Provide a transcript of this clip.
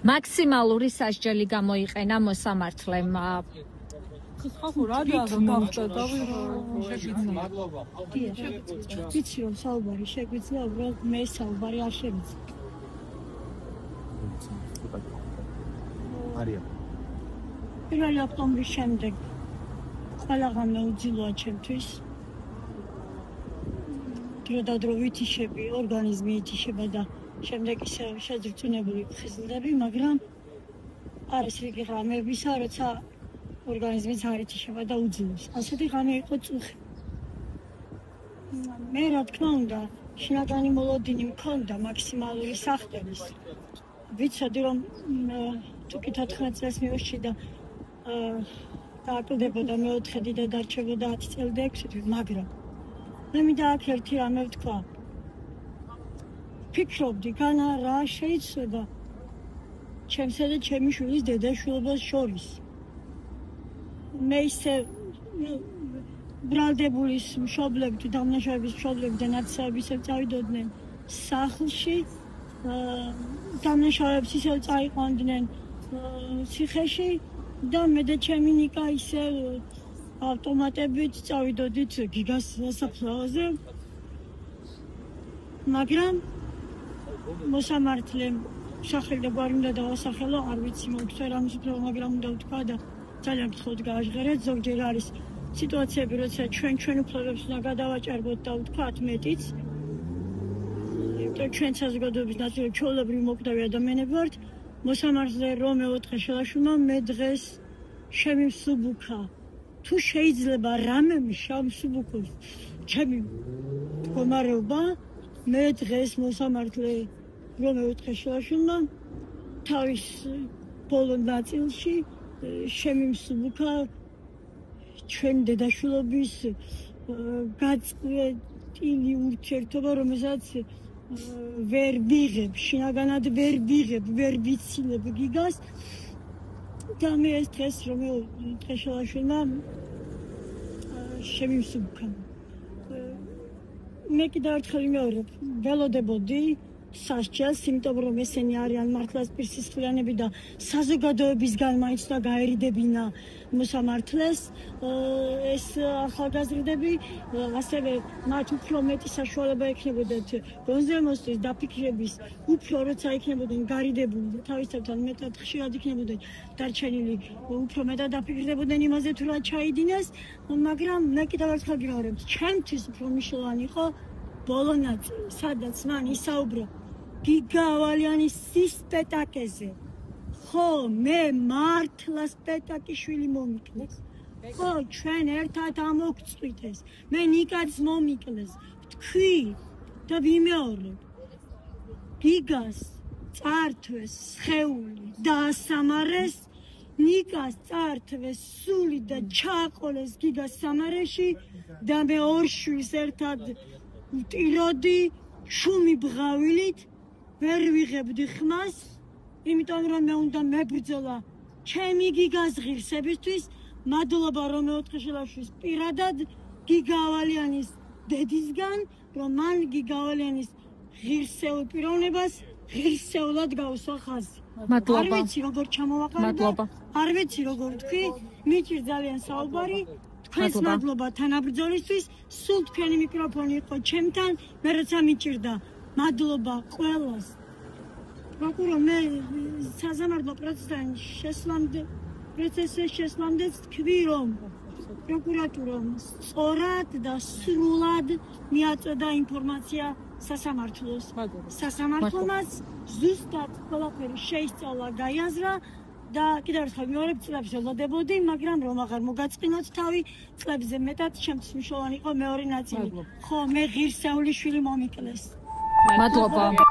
მაქსიმალური სასჯელი გამოიყენა მოსამართლემ. ვიცი რომ საუბარი შეგვიძლია, უბრალოდ მე საუბარი არ შემიძლია. პირველი ოქტომბრის შემდეგ ყველაღამე უძილოა ჩემთვის. დრო და დრო ვითიშები, ორგანიზმი ითიშება და შემდეგ ისე შეძრწუნებული ხიზლდები, მაგრამ არის რიგი ღამეებისა, როცა ორგანიზმიც არ ითიშება და უძილოს. ასეთი ღამე იყო წუხი. მე რა თქმა უნდა, შინაგანი მოლოდინი მქონდა მაქსიმალური სახტების. ვიცოდი რომ თუ კი 14 წელს მივეშჩი და დააკლდებოდა მეოთხედი და დარჩებოდა 10 წელი და 6 თვე, მაგრამ მე მინდა აქ ერთი რამე ვთქვა. ფიქრობდი, განა რა შეიძლება ჩემსა და ჩემი შვილის დედაშვილობას შორის. მე ისე ბრალდებულის მშობლები, დამნაშავების მშობლები და ნაცისებისებ წავიდოდნენ სახლში, დამნაშავეებს ისევ წაიყვანდნენ ციხეში და მე და ჩემი ნიკა ისე ავტომატებით წავიდოდით გიგას სასაფლაოზე. მაგრამ მოსამართლემ სახელი და გვარი უნდა დავასახელო, არ ვიცი მოგწერ ამის უფრო, მაგრამ უნდა ვთქვა და ძალიან გთხოვთ გააჟღერეთ. ზოგჯერ არის სიტუაციები, როცა ჩვენ უფლებებს უნდა გადავაჭარბოთ და ვთქვათ მეტიც. ჩვენ საზოგადოების ნაწილი ჩვეულებრივი მოკვდავი ადამიანები ვართ. მოსამართლე რომეო თხეშელაშვილმა მე დღეს შემივსუბუქა. თუ შეიძლება რამე შემსუბუქოს ჩემი მდგომარეობა, მე დღეს მოსამართლე რომეო თხეშელაშვილმა თავის ბოლო ნაწილში შემიმსუბუქა ჩვენ დედაშვილობის გაწყვეტილი ურთიერთობა, რომელსაც ვერ ვიღებ, შინაგანად ვერ ვიღებ, ვერ ვიცილებ გიგას და მე ეს დღეს რომეო თხეშელაშვილმა შემიმსუბუქა. მე კიდევ ერთხელ ვიმეორებ, ველოდებოდი სასჯელს, იმიტომ რომ ესენი არიან მართლაც პირსისხლიანები და საზოგადოებისგან მაინც უნდა გაერიდებინა მოსამართლეს ეს ახალგაზრდები, ასევე მათ უფრო მეტი საშუალება ექნებოდათ გონზე მოსვლის დაფიქრების, უფრო როცა იქნებოდნენ გარიდებული და თავისთავად მეტად ხშირად იქნებოდნენ დარჩენილი, უფრო მეტად დაფიქრდებოდნენ იმაზე თუ რა ჩაიდინეს, მაგრამ მე კიდევ ერთხელ გიმეორებთ, ჩემთვის უფრო მნიშვნელოვანი იყო ბოლო ნაწილი, სადაც მან ისაუბრა გიგა ავალიანის სისპეტაკეზე. ხო, მე მართლა სპეტაკიშვილი მომიკლეს. ხო, ჩვენ ერთად ამოგწყვიტეს. მე ნიკაც მომიკლეს. ვთქვი და ვიმეორებ. გიგას წართვეს სხეული და ასამარეს, ნიკას წართვეს სული და ჩააყოლეს გიგას სამარეში და მე ორ შვილს ერთად ვტიროდი შუმი ბღავილით, ვერ ვიღებდი ხმას, იმიტომ რომ მე უნდა მებრძოლა ჩემი გიგას ღირსებისთვის. მადლობა რომეო თხეშელაშვილის პირადად გიგა ავალიანის დედისგან, რომ მან გიგა ავალიანის ღირსეულ პიროვნებას ღირსეულად გაუსვა ხაზი. არ ვიცი როგორ ჩამოვაყალიბე, არ ვიცი როგორ თქვი, მიჭირ ძალიან საუბარი. თქვენს მადლობა თანაბრძოლისთვის, სულ თქვენი მიკროფონი იყო ჩემთან, მე როცა მიჭირდა. მადლობა ყველას. პროკურორ, მე საზამართლო პროცესის შესვლამდეც თქვი, რომ პროკურატურამ სწორად და სრულად მიაწოდა ინფორმაცია სასამართლოს. სასამართლომაც ზუსტად ყველაფერი შეისწავლა, გაიაზრა და კიდევ ერთხელ ვიმეორებ, წლებს ველოდებოდი, მაგრამ რომ აღარ მოგაწყინოთ თავი, წლებზე მეტად ჩემთვის მნიშვნელოვანი იყო მეორე ნაწილი. ხო, მე ღირსეული შვილი მომიკლეს. მადლობა.